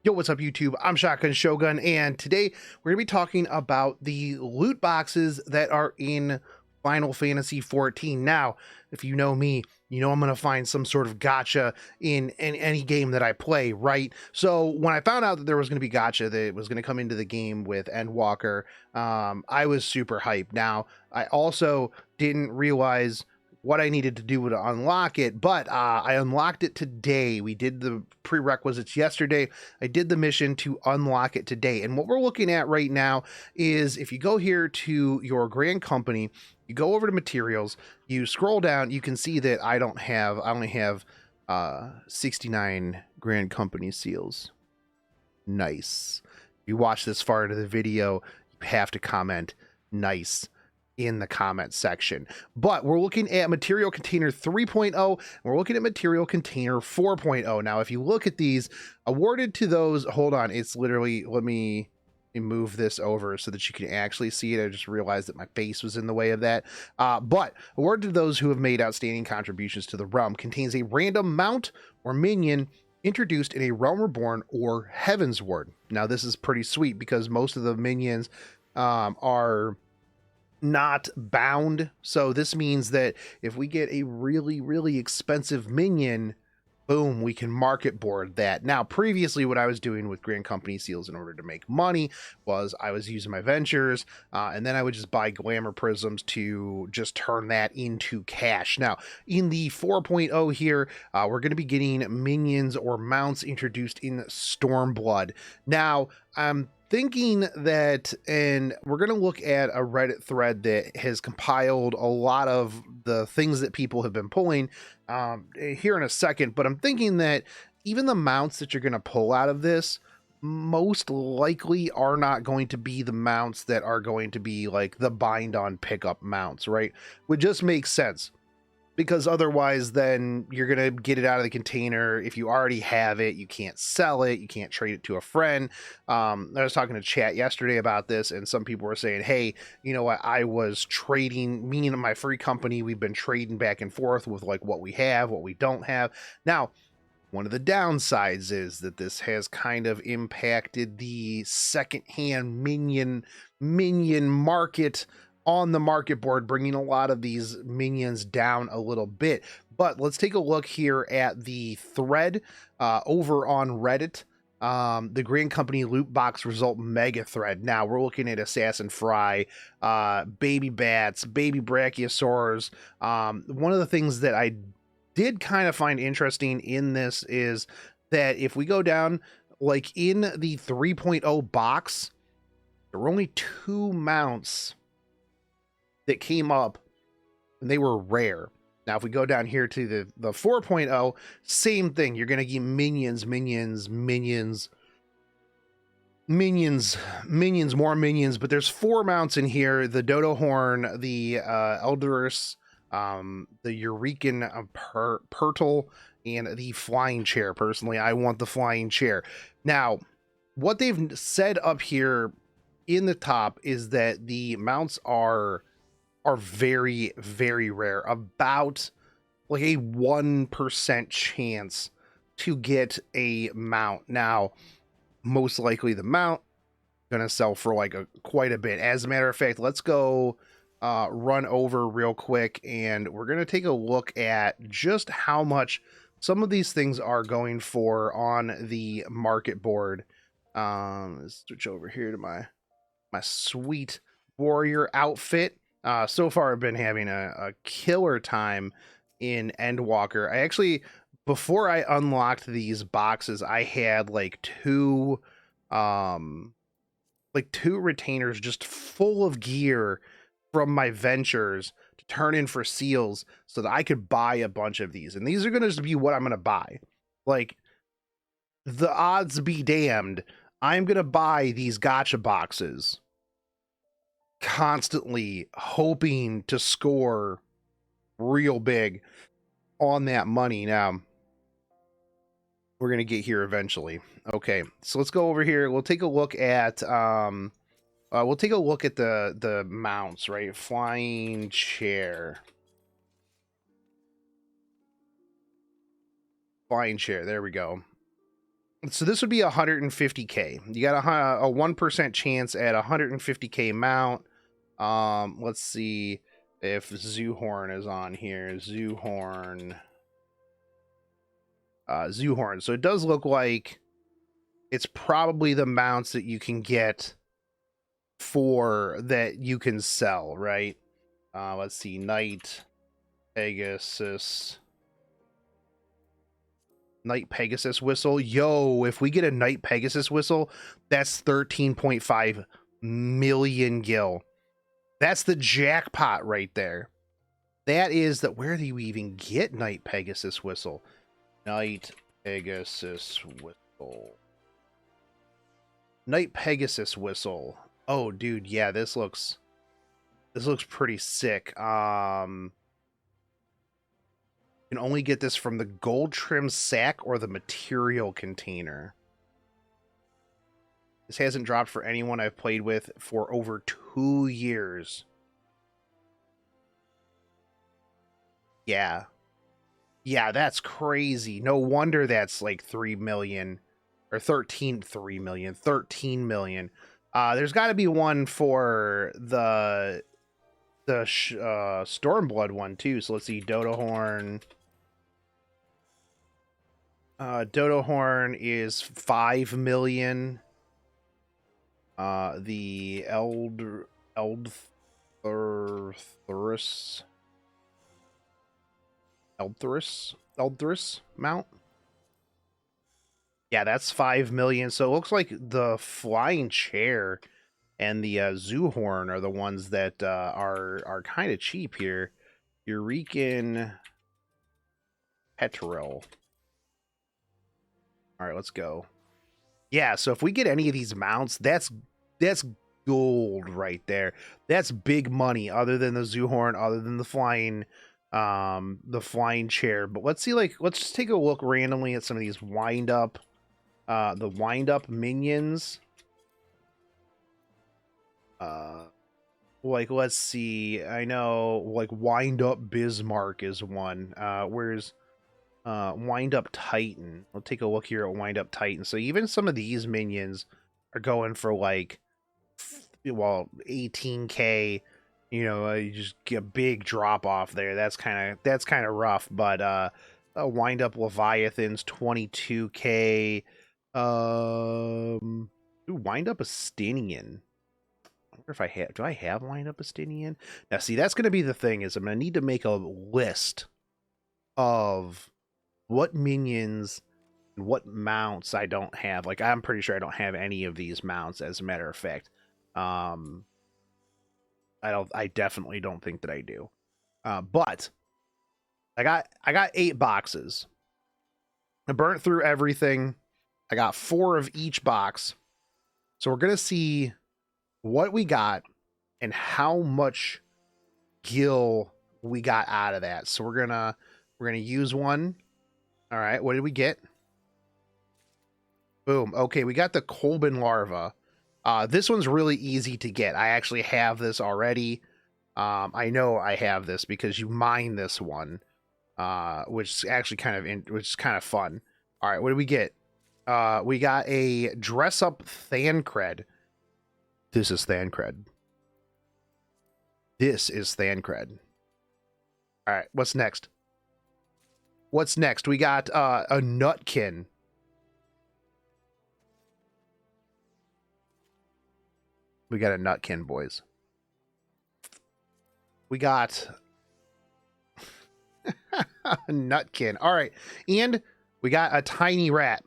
Yo, what's up YouTube? I'm Shotgun Shogun, and today we're going to be talking about the loot boxes that are in Final Fantasy XIV. Now, if you know me, you know I'm going to find some sort of gacha in any game that I play, right? So when I found out that there was going to be gacha that was going to come into the game with Endwalker, I was super hyped. Now, I also didn't realize what I needed to do to unlock it, but I unlocked it today. We did the prerequisites yesterday. I did the mission to unlock it today. And what we're looking at right now is if you go here to your grand company, you go over to materials, you scroll down, you can see that I only have 69 grand company seals. Nice. If you watch this far into the video, you have to comment nice in the comment section. But we're looking at material container 3.0 and we're looking at material container 4.0. Now if you look at these awarded to those, hold on, it's literally, let me move this over so that you can actually see it. I just realized that my face was in the way of that. But awarded to those who have made outstanding contributions to the realm, contains a random mount or minion introduced in a Realm Reborn or Heavensward. Now this is pretty sweet because most of the minions are not bound, so this means that if we get a really expensive minion, boom, we can market board that. Now previously what I was doing with grand company seals in order to make money was I was using my ventures and then I would just buy glamour prisms to just turn that into cash. Now in the 4.0 here, we're going to be getting minions or mounts introduced in Stormblood. Now I'm thinking that, and we're going to look at a Reddit thread that has compiled a lot of the things that people have been pulling here in a second, but I'm thinking that even the mounts that you're going to pull out of this most likely are not going to be the mounts that are going to be like the bind on pickup mounts, right? Would just make sense. Because otherwise then you're going to get it out of the container. If you already have it, you can't sell it. You can't trade it to a friend. I was talking to chat yesterday about this and some people were saying, hey, you know what? I was trading, me and my free company, we've been trading back and forth with like what we have, what we don't have. Now, one of the downsides is that this has kind of impacted the secondhand minion market on the market board, bringing a lot of these minions down a little bit. But let's take a look here at the thread over on Reddit, the Grand Company loot box result mega thread. Now we're looking at Assassin Fry, baby bats, baby brachiosaurs. One of the things that I did kind of find interesting in this is that if we go down, like in the 3.0 box, there were only 2 mounts that came up and they were rare. Now if we go down here to the 4.0, same thing. You're going to get minions, more minions, but there's 4 mounts in here: the Dodo Horn, the Eldurus, the Eurekan Pertle, and the Flying Chair. Personally, I want the Flying Chair. Now what they've said up here in the top is that the mounts are very rare, about like a 1% chance to get a mount. Now most likely the mount gonna sell for like quite a bit. As a matter of fact, let's go run over real quick and we're gonna take a look at just how much some of these things are going for on the market board. Let's switch over here to my sweet warrior outfit. So far I've been having a killer time in Endwalker. I actually, before I unlocked these boxes, I had like two retainers just full of gear from my ventures to turn in for seals so that I could buy a bunch of these. And these are going to be what I'm going to buy. Like, the odds be damned, I'm going to buy these gacha boxes constantly hoping to score real big on that money. Now we're going to get here eventually. Okay, so let's go over here. We'll take a look at the mounts, right? Flying Chair. There we go. So this would be 150k. You got a 1% chance at 150k mount. Let's see if Zoohorn is on here. Zoohorn. Zoohorn. So it does look like it's probably the mounts that you can get for that you can sell, right? Let's see. Night Pegasus. Night Pegasus whistle. Yo, if we get a Night Pegasus whistle, that's 13.5 million gil. That's the jackpot right there. That is that. Where do you even get Night Pegasus whistle? Night Pegasus whistle. Night Pegasus whistle. Oh, dude, yeah, this looks pretty sick. You can only get this from the gold trim sack or the material container. This hasn't dropped for anyone I've played with for over 2 years. Yeah. Yeah, that's crazy. No wonder that's like 3 million or 13 million. There's got to be one for the Stormblood one too. So let's see, Dodohorn. Dodohorn is 5 million. The Eldthris mount. Yeah, that's 5 million. So it looks like the flying chair and the Zoohorn are the ones that are kind of cheap here. Eurekan Petrel. All right, let's go. Yeah, so if we get any of these mounts, that's gold right there. That's big money, other than the Zoohorn, other than the flying chair. But let's see, like, let's just take a look randomly at some of these wind up minions. Like, let's see. I know, like, wind up Bismarck is one. Where's wind up Titan? We'll take a look here at wind up Titan. So even some of these minions are going for like, well, 18k. You know, you just get a big drop off there. That's kind of rough. But wind up Leviathan's 22k. Wind up Astinian. I wonder if I have. Do I have wind up Astinian? Now, see, that's going to be the thing. Is I'm going to need to make a list of what minions and what mounts I don't have. Like, I'm pretty sure I don't have any of these mounts, as a matter of fact. I definitely don't think that I do. But I got 8 boxes. I burnt through everything. I got 4 of each box. So we're gonna see what we got and how much gil we got out of that. So we're gonna use one. All right, what did we get? Boom. Okay, we got the Kolben larva. This one's really easy to get. I actually have this already. I know I have this because you mine this one, which is actually which is kind of fun. All right, what did we get? We got a dress up Thancred. This is Thancred. This is Thancred. All right, what's next? What's next? We got a Nutkin. We got a Nutkin, boys. We got a Nutkin. All right, and we got a tiny rat.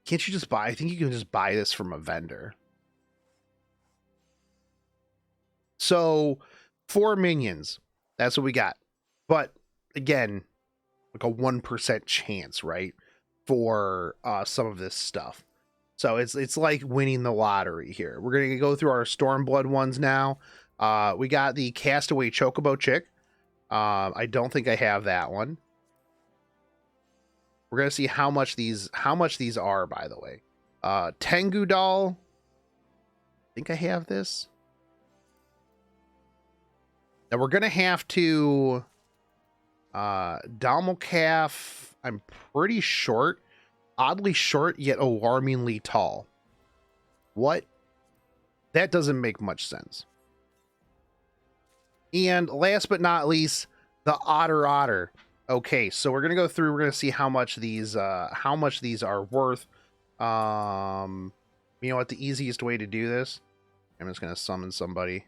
Can't you just buy? I think you can just buy this from a vendor. So 4 minions. That's what we got. But again, like a 1% chance, right? For some of this stuff. So it's like winning the lottery here. We're gonna go through our Stormblood ones now. We got the Castaway Chocobo chick. I don't think I have that one. We're gonna see how much these are, by the way. Tengu doll. I think I have this. Now we're gonna have to Dalmocaf. I'm pretty short. Oddly short, yet alarmingly tall. What? That doesn't make much sense. And last but not least, the otter. Okay, so we're gonna go through. We're gonna see how much these are worth. You know what? The easiest way to do this. I'm just gonna summon somebody.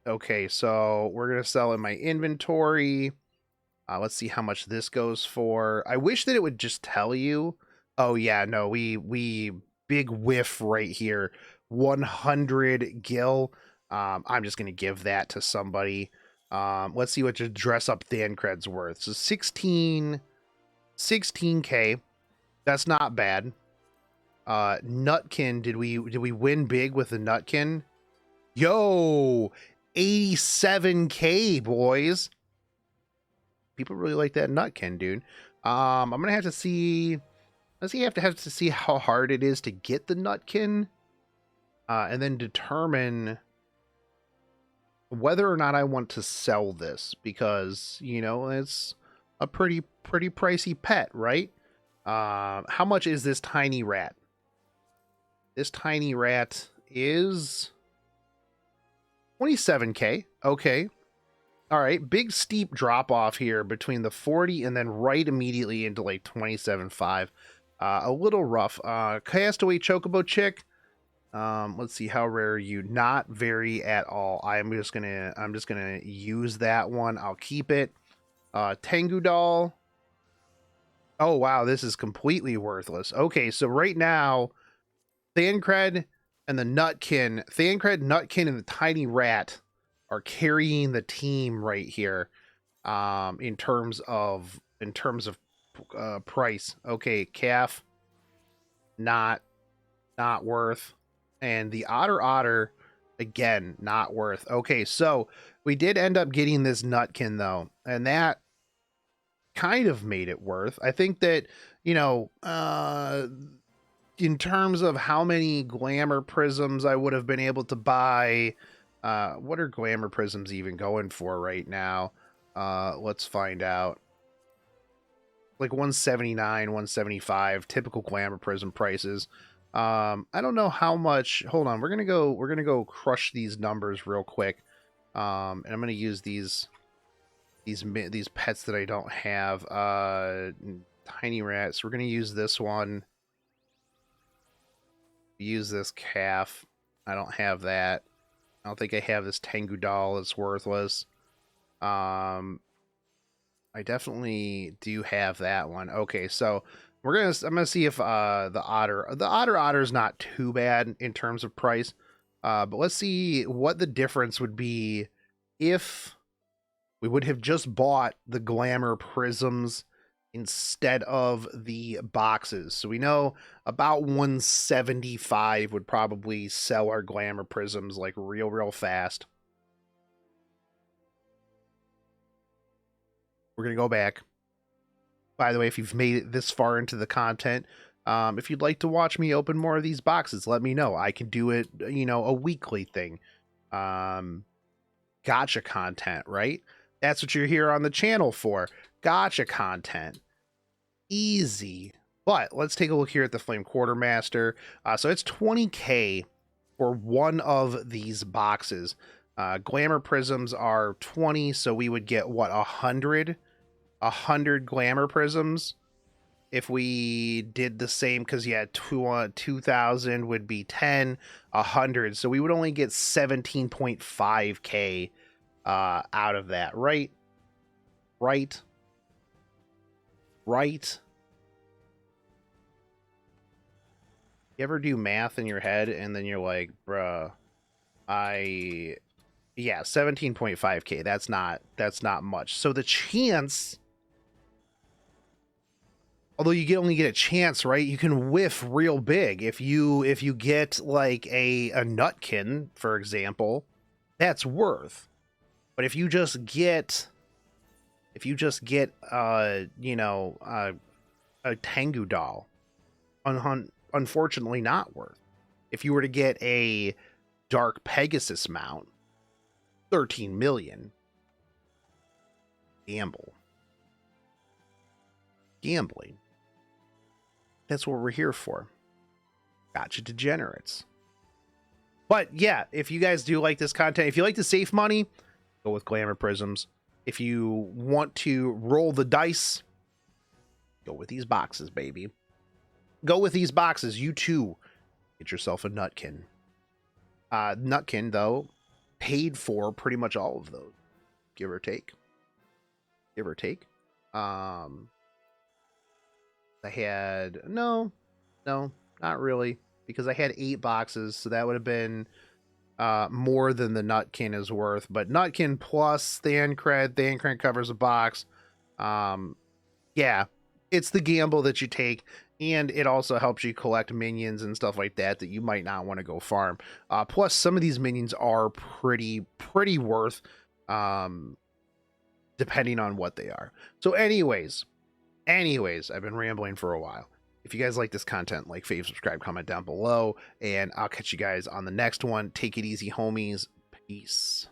Okay, so we're gonna sell in my inventory. Let's see how much this goes for. I wish that it would just tell you. Oh yeah, no, we big whiff right here. 100 gil. I'm just gonna give that to somebody. Let's see what just dress up Thancred's worth. So 16k. That's not bad. Nutkin, did we win big with the Nutkin? Yo, 87k, boys. People really like that Nutkin, dude. I'm gonna have to see. Let's see. Have to see how hard it is to get the Nutkin, and then determine whether or not I want to sell this, because you know it's a pretty pricey pet, right? How much is this tiny rat? This tiny rat is 27k. Okay. All right, big steep drop off here between the 40 and then right immediately into like 27.5. A little rough. Castaway Chocobo Chick. Let's see, how rare are you? Not very at all. I'm just gonna use that one. I'll keep it. Tengu Doll. Oh wow, this is completely worthless. Okay, so right now, Thancred and the Nutkin, Nutkin, and the Tiny Rat are carrying the team right here, in terms of price. Okay, calf, not worth, and the otter again, not worth. Okay, so we did end up getting this Nutkin though, and that kind of made it worth. I think that, you know, in terms of how many glamour prisms I would have been able to buy. What are glamour prisms even going for right now? Let's find out. Like 179, 175, typical glamour prism prices. I don't know how much. Hold on, we're gonna go crush these numbers real quick. And I'm gonna use these pets that I don't have. Tiny rats. We're gonna use this one. Use this calf. I don't have that. I don't think I have this Tengu Doll. It's worthless. I definitely do have that one. Okay, so I'm gonna see if the otter is not too bad in terms of price. But let's see what the difference would be if we would have just bought the glamour prisms instead of the boxes. So we know about 175 would probably sell our glamour prisms like real fast. We're gonna go back. By the way, if you've made it this far into the content, if you'd like to watch me open more of these boxes, let me know. I can do it, you know, a weekly thing. Gacha content, right? That's what you're here on the channel for. Gacha content. Easy. But let's take a look here at the Flame Quartermaster. So it's 20k for one of these boxes. Glamour prisms are 20, so we would get what, 100 glamour prisms if we did the same, because yeah, 2000 would be 10, 100, so we would only get 17.5k out of that, right? You ever do math in your head and then you're like, bruh, yeah, 17.5k, that's not much. So the chance, although you only get a chance, right? You can whiff real big if you get like a Nutkin, for example, that's worth. But if you just get you know, a Tengu Doll, unfortunately not worth. If you were to get a Dark Pegasus mount, 13 million. gamble. Gambling. That's what we're here for. Gotcha degenerates. But yeah, if you guys do like this content, if you like to save money, go with Glamour Prisms. If you want to roll the dice, go with these boxes, baby. Go with these boxes. You too. Get yourself a Nutkin. Nutkin, though, paid for pretty much all of those. Give or take. Give or take. I had... No, not really. Because I had 8 boxes, so that would have been more than the Nutkin is worth. But Nutkin plus Thancred covers a box. Yeah, it's the gamble that you take, and it also helps you collect minions and stuff like that you might not want to go farm. Plus, some of these minions are pretty worth, depending on what they are. So anyways, I've been rambling for a while. If you guys like this content, like, fave, subscribe, comment down below, and I'll catch you guys on the next one. Take it easy, homies. Peace.